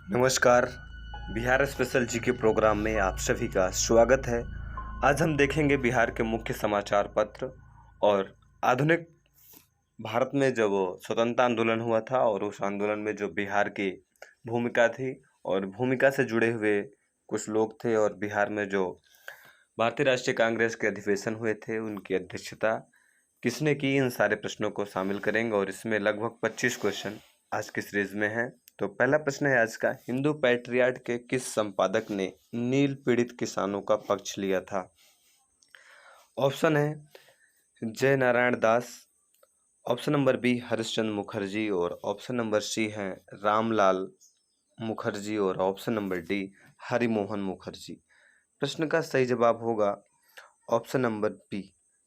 नमस्कार। बिहार स्पेशल जी के प्रोग्राम में आप सभी का स्वागत है। आज हम देखेंगे बिहार के मुख्य समाचार पत्र और आधुनिक भारत में जब स्वतंत्रता आंदोलन हुआ था और उस आंदोलन में जो बिहार की भूमिका थी और भूमिका से जुड़े हुए कुछ लोग थे और बिहार में जो भारतीय राष्ट्रीय कांग्रेस के अधिवेशन हुए थे उनकी अध्यक्षता किसने की, इन सारे प्रश्नों को शामिल करेंगे और इसमें लगभग 25 क्वेश्चन आज की सीरीज में हैं। तो पहला प्रश्न है आज का, हिंदू पैट्रियट के किस संपादक ने नील पीड़ित किसानों का पक्ष लिया था? ऑप्शन है Jai Narayan Das, option number B Harishchandra Mukherjee और ऑप्शन नंबर सी है रामलाल मुखर्जी और option number D Harimohan Mukherjee. प्रश्न का सही जवाब होगा option number B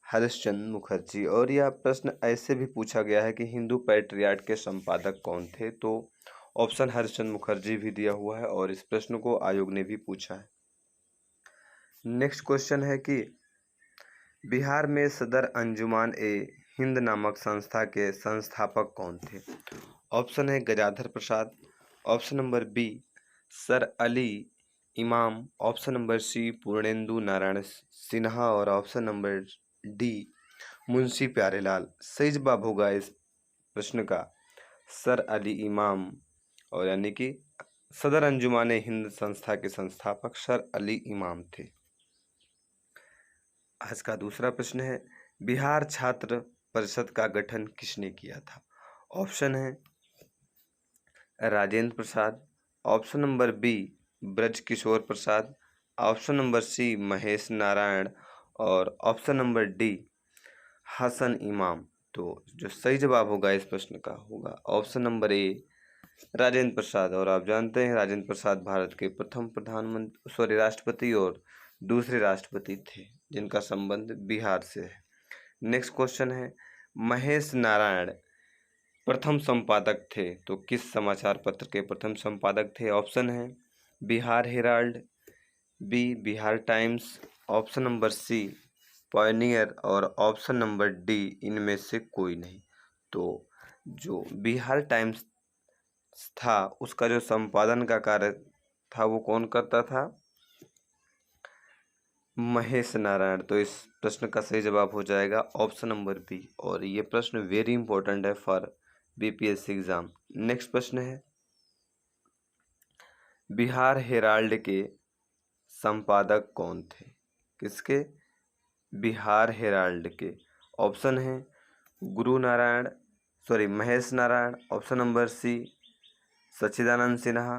Harishchandra Mukherjee. और यह प्रश्न ऐसे भी पूछा गया है कि हिंदू पैट्रियट के संपादक कौन थे, तो ऑप्शन हरिश्चंद्र मुखर्जी भी दिया हुआ है और इस प्रश्न को आयोग ने भी पूछा है। नेक्स्ट क्वेश्चन है कि बिहार में सदर अंजुमन ए हिंद नामक संस्था के संस्थापक कौन थे? ऑप्शन है Gajadhar Prasad, option number B sir Ali Imam, option number C Purnendu Narayan Sinha और option number D Munshi Pyarelal. सही जवाब होगा इस प्रश्न का सर अली इमाम, और यानी कि सदर अंजुमन हिंद संस्था के संस्थापक सर अली इमाम थे। आज का दूसरा प्रश्न है, बिहार छात्र परिषद का गठन किसने किया था? ऑप्शन है Rajendra Prasad, option number B Braj Kishore Prasad, option number C Mahesh Narayan और ऑप्शन नंबर डी हसन इमाम। तो जो सही जवाब होगा इस प्रश्न का होगा option number A Rajendra Prasad. और आप जानते हैं राजेंद्र प्रसाद भारत के प्रथम राष्ट्रपति और दूसरे राष्ट्रपति थे जिनका संबंध बिहार से है। नेक्स्ट क्वेश्चन है, महेश नारायण प्रथम संपादक थे तो किस समाचार पत्र के प्रथम संपादक थे? ऑप्शन है Bihar Herald, B Bihar Times, option number C Pioneer और ऑप्शन नंबर डी इनमें से कोई नहीं। तो जो बिहार टाइम्स था उसका जो संपादन का कार्य था वो कौन करता था? महेश नारायण। तो इस प्रश्न का सही जवाब हो जाएगा ऑप्शन नंबर बी। और ये प्रश्न वेरी इंपॉर्टेंट है फॉर बीपीएससी एग्जाम। नेक्स्ट प्रश्न है, बिहार हेराल्ड के संपादक कौन थे? किसके? बिहार हेराल्ड के। ऑप्शन है Mahesh Narayan, option number C Sachchidanand Sinha,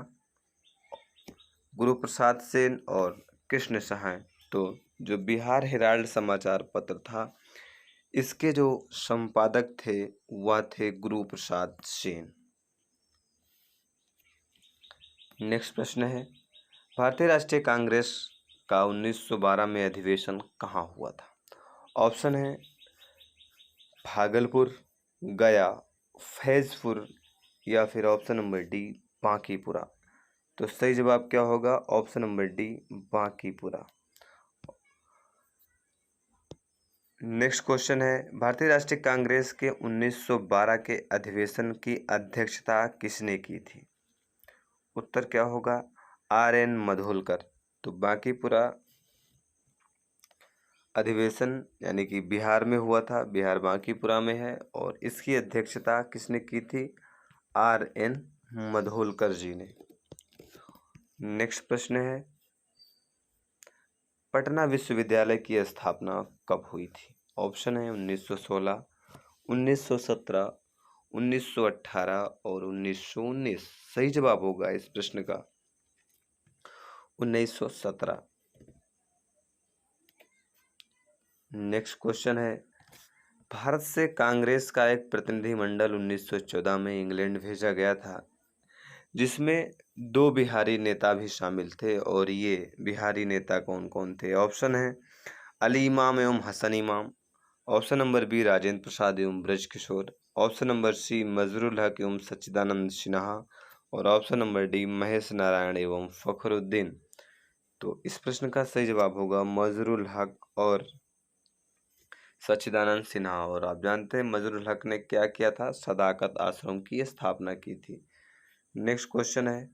Guru Prasad Sen और कृष्ण सहाय। तो जो बिहार हेराल्ड समाचार पत्र था इसके जो संपादक थे वह थे गुरु प्रसाद सेन। नेक्स्ट प्रश्न है, भारतीय राष्ट्रीय कांग्रेस का 1912 में अधिवेशन कहाँ हुआ था? ऑप्शन है भागलपुर, गया, फैजपुर या फिर ऑप्शन नंबर डी बांकीपुरा। तो सही जवाब क्या होगा? Option number D Bankipura. Next question है, भारतीय राष्ट्रीय कांग्रेस के 1912 के अधिवेशन की अध्यक्षता किसने की थी? उत्तर क्या होगा? RN मधोलकर। तो बांकीपुरा अधिवेशन यानी कि बिहार में हुआ था, बिहार बांकीपुरा में है और इसकी अध्यक्षता किसने की थी? RN मधोलकर जी ने। नेक्स्ट प्रश्न है, पटना विश्वविद्यालय की स्थापना कब हुई थी? ऑप्शन है 1916, 1917, 1918 और 1919। सही जवाब होगा इस प्रश्न का 1917। नेक्स्ट क्वेश्चन है, भारत से कांग्रेस का एक प्रतिनिधिमंडल 1914 में इंग्लैंड भेजा गया था जिसमें 2 बिहारी नेता भी शामिल थे, और ये बिहारी नेता कौन कौन थे? ऑप्शन है अली इमाम एवं हसन इमाम, option number B Rajendra Prasad एवं ब्रज किशोर, ऑप्शन नंबर सी मजरुल हक एवं सच्चिदानंद सिन्हा और option number D Mahesh Narayan एवं फखरुद्दीन। तो इस प्रश्न का सही जवाब होगा मजरुल हक और सच्चिदानंद सिन्हा। और आप जानते हैं मजरुल हक ने क्या किया था? सदाकत आश्रम की स्थापना की थी। नेक्स्ट क्वेश्चन है,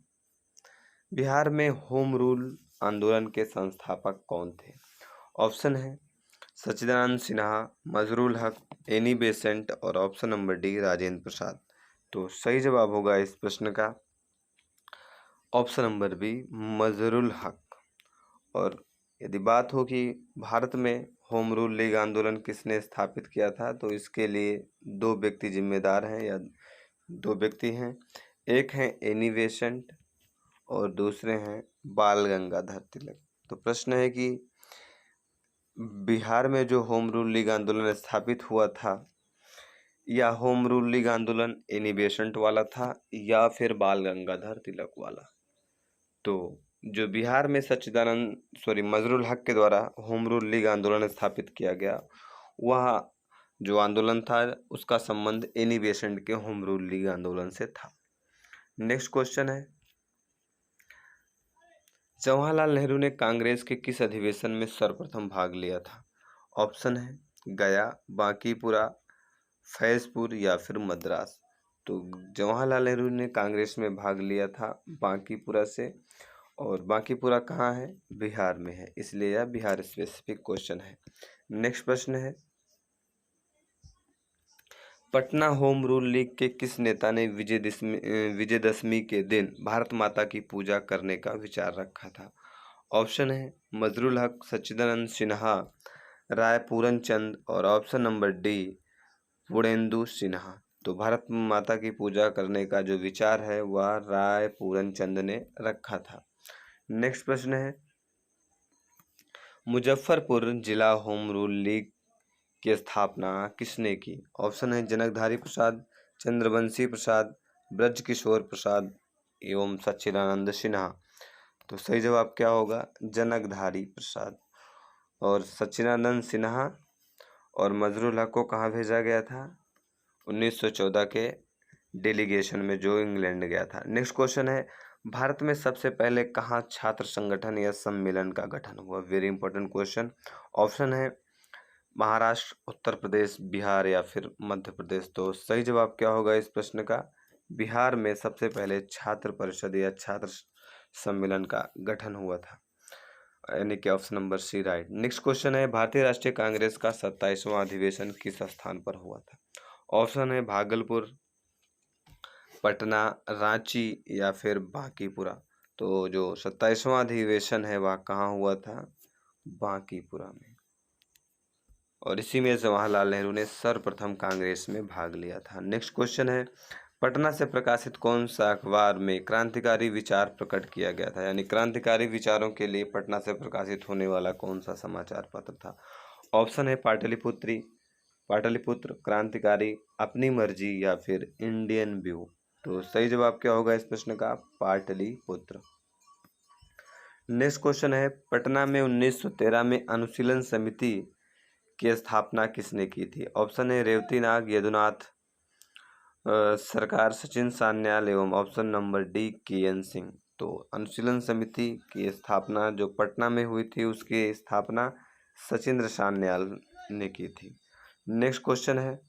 बिहार में होम रूल आंदोलन के संस्थापक कौन थे? ऑप्शन है सच्चिदानंद सिन्हा, मजरूल हक, एनी बेसेंट और option number D Rajendra Prasad. तो सही जवाब होगा इस प्रश्न का ऑप्शन नंबर बी मजरूल हक। और यदि बात हो कि भारत में होम रूल लीग आंदोलन किसने स्थापित किया था, तो इसके लिए दो व्यक्ति जिम्मेदार हैं या दो व्यक्ति हैं। एक हैं एनी बेसेंट और दूसरे हैं बाल गंगाधर तिलक। तो प्रश्न है कि बिहार में जो होम रूल लीग आंदोलन स्थापित हुआ था, या होम रूल लीग आंदोलन एनी बेसेंट वाला था या फिर बाल गंगाधर तिलक वाला। तो जो बिहार में मजरूल हक के द्वारा होम रूल लीग आंदोलन स्थापित किया गया, वह जो आंदोलन था उसका संबंध एनी बेसेंट के होम रूल लीग आंदोलन से था। नेक्स्ट क्वेश्चन है, जवाहरलाल नेहरू ने कांग्रेस के किस अधिवेशन में सर्वप्रथम भाग लिया था? ऑप्शन है गया, बांकीपुरा, फैजपुर या फिर मद्रास। तो जवाहरलाल नेहरू ने कांग्रेस में भाग लिया था बांकीपुरा से, और बांकीपुरा कहाँ है? बिहार में है, इसलिए यह बिहार स्पेसिफिक क्वेश्चन है। नेक्स्ट प्रश्न है, पटना होम रूल लीग के किस नेता ने विजयदशमी के दिन भारत माता की पूजा करने का विचार रखा था? ऑप्शन है मजरूल हक, सच्चिदानंद सिन्हा, राय पूरन चंद और option number D Purnendu Sinha. तो भारत माता की पूजा करने का जो विचार है वह राय पूरन चंद ने रखा था। नेक्स्ट प्रश्न है, मुजफ्फरपुर जिला होम रूल लीग की स्थापना किसने की? ऑप्शन है जनकधारी प्रसाद, चंद्रवंशी प्रसाद, ब्रजकिशोर प्रसाद एवं सच्चिदानंद सिन्हा। तो सही जवाब क्या होगा? जनकधारी प्रसाद। और सच्चिदानंद सिन्हा और मजरूल हक को कहाँ भेजा गया था? 1914 के डेलीगेशन में जो इंग्लैंड गया था। नेक्स्ट क्वेश्चन है, भारत में सबसे पहले कहाँ छात्र संगठन या सम्मेलन का गठन हुआ? Very important question. ऑप्शन है महाराष्ट्र, उत्तर प्रदेश, बिहार या फिर मध्य प्रदेश। तो सही जवाब क्या होगा इस प्रश्न का? बिहार में सबसे पहले छात्र परिषद या छात्र सम्मेलन का गठन हुआ था, यानी कि option number C right. Next question है, भारतीय राष्ट्रीय कांग्रेस का 27वां अधिवेशन किस स्थान पर हुआ था? ऑप्शन है भागलपुर, पटना, रांची या फिर बांकीपुरा। तो जो 27वां अधिवेशन है वह कहाँ हुआ था? बांकीपुरा में। और इसी में जवाहरलाल नेहरू ने सर्वप्रथम कांग्रेस में भाग लिया था। नेक्स्ट क्वेश्चन है, पटना से प्रकाशित कौन सा अखबार में क्रांतिकारी विचार प्रकट किया गया था? यानी क्रांतिकारी विचारों के लिए पटना से प्रकाशित होने वाला कौन सा समाचार पत्र था? ऑप्शन है पाटलिपुत्र, क्रांतिकारी, अपनी मर्जी या फिर इंडियन व्यू। तो सही जवाब क्या होगा इस प्रश्न का? पाटलिपुत्र। नेक्स्ट क्वेश्चन है, पटना में 1913 में अनुशीलन समिति की स्थापना किसने की थी? ऑप्शन है रेवती नाग, यदुनाथ सरकार, सचिन सान्याल एवं option number D KN Singh. तो अनुशीलन समिति की स्थापना जो पटना में हुई थी उसकी स्थापना सचिंद्र सान्याल ने की थी। नेक्स्ट क्वेश्चन है,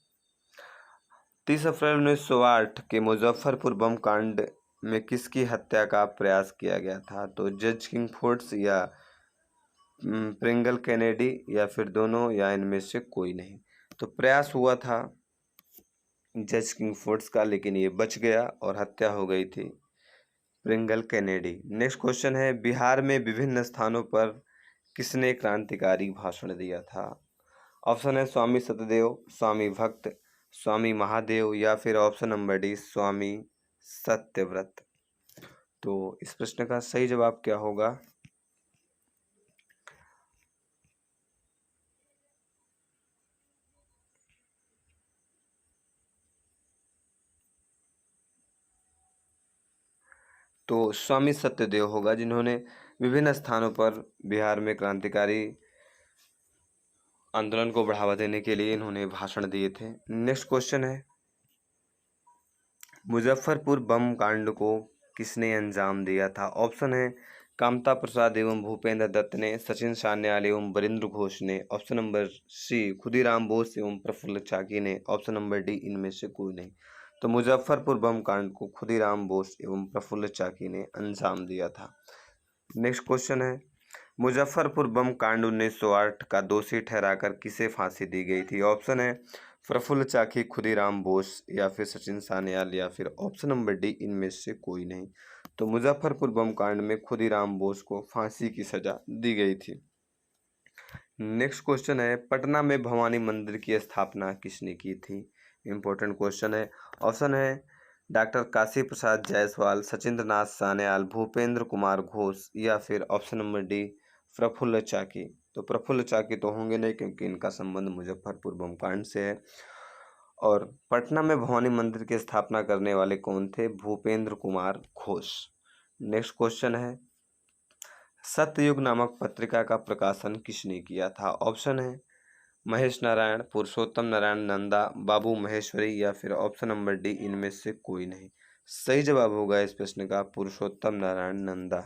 30 अप्रैल 1908 के मुजफ्फरपुर बम कांड में किसकी हत्या का प्रयास किया गया था? तो जज किंग फोर्ड्स या प्रिंगल कैनेडी या फिर दोनों या इनमें से कोई नहीं। तो प्रयास हुआ था जज किंग फोर्ड्स का, लेकिन ये बच गया और हत्या हो गई थी प्रिंगल कैनेडी। नेक्स्ट क्वेश्चन है, बिहार में विभिन्न स्थानों पर किसने क्रांतिकारी भाषण दिया था? ऑप्शन है स्वामी सतदेव, स्वामी भक्त, स्वामी महादेव या फिर ऑप्शन नंबर डी स्वामी सत्यव्रत। तो इस प्रश्न का सही जवाब क्या होगा? तो स्वामी सत्यदेव होगा, जिन्होंने विभिन्न स्थानों पर बिहार में क्रांतिकारी आंदोलन को बढ़ावा देने के लिए इन्होंने भाषण दिए थे। नेक्स्ट क्वेश्चन है, मुजफ्फरपुर बम कांड को किसने अंजाम दिया था? ऑप्शन है कामता प्रसाद एवं भूपेंद्र दत्त ने, सचिन सान्याल एवं बरिंद्र घोष ने, option number C Khudiram Bose एवं प्रफुल्ल चाकी ने, ऑप्शन नंबर डी इनमें से कोई नहीं। तो मुजफ्फरपुर बम कांड को खुदीराम बोस एवं प्रफुल्ल चाकी ने अंजाम दिया था। नेक्स्ट क्वेश्चन है, मुजफ्फरपुर बम कांड 1908 का दोषी ठहराकर किसे फांसी दी गई थी? ऑप्शन है प्रफुल्ल चाकी, खुदीराम बोस या फिर सचिन सान्याल या फिर ऑप्शन नंबर डी इनमें से कोई नहीं। तो मुजफ्फरपुर बम कांड में खुदीराम बोस को फांसी की सजा दी गई थी। नेक्स्ट क्वेश्चन है, पटना में भवानी मंदिर की स्थापना किसने की थी? इंपॉर्टेंट क्वेश्चन है। ऑप्शन है डॉक्टर काशी प्रसाद जायसवाल, सचिंद्र नाथ सान्याल, भूपेंद्र कुमार घोष या फिर ऑप्शन नंबर डी प्रफुल्ल चाकी। तो प्रफुल्ल चाकी तो होंगे नहीं क्योंकि इनका संबंध मुजफ्फरपुर बम कांड से है। और पटना में भवानी मंदिर की स्थापना करने वाले कौन थे? भूपेंद्र कुमार घोष। नेक्स्ट क्वेश्चन है, सत्ययुग नामक पत्रिका का प्रकाशन किसने किया था? ऑप्शन है महेश नारायण, पुरुषोत्तम नारायण नंदा, बाबू महेश्वरी या फिर ऑप्शन नंबर डी इनमें से कोई नहीं। सही जवाब होगा इस प्रश्न का पुरुषोत्तम नारायण नंदा।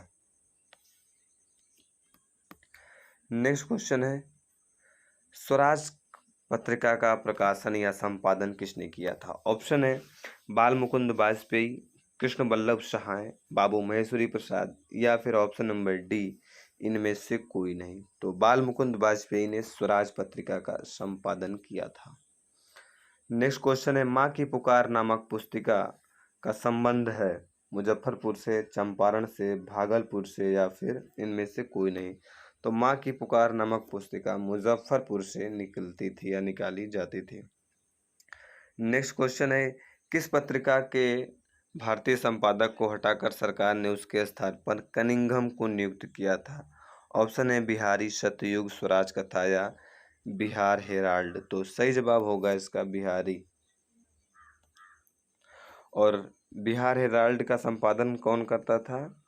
नेक्स्ट क्वेश्चन है, स्वराज पत्रिका का प्रकाशन या संपादन किसने किया था? ऑप्शन है बाल मुकुंद वाजपेयी, कृष्ण वल्लभ सहाय, बाबू महेश्वरी प्रसाद या फिर ऑप्शन नंबर डी इनमें से कोई नहीं। तो बाल मुकुंद वाजपेयी ने स्वराज पत्रिका का संपादन किया था। नेक्स्ट क्वेश्चन है, माँ की पुकार नामक पुस्तिका का संबंध है मुजफ्फरपुर से, चंपारण से, भागलपुर से या फिर इनमें से कोई नहीं। तो माँ की पुकार नामक पुस्तिका मुजफ्फरपुर से निकलती थी या निकाली जाती थी। नेक्स्ट क्वेश्चन है, किस पत्रिका के भारतीय संपादक को हटाकर सरकार ने उसके स्थान पर कनिंघम को नियुक्त किया था? ऑप्शन है बिहारी, सतयुग, स्वराज कथा या बिहार हेराल्ड। तो सही जवाब होगा इसका बिहारी। और बिहार हेराल्ड का संपादन कौन करता था?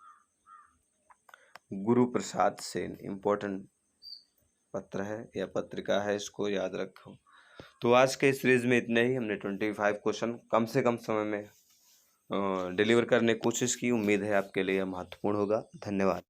गुरु प्रसाद सेन। इंपॉर्टेंट पत्र है या पत्रिका है, इसको याद रखो। तो आज के इस सीरीज में इतने ही। हमने 25 क्वेश्चन कम से कम समय में डिलीवर करने की कोशिश की। उम्मीद है आपके लिए महत्वपूर्ण होगा। धन्यवाद।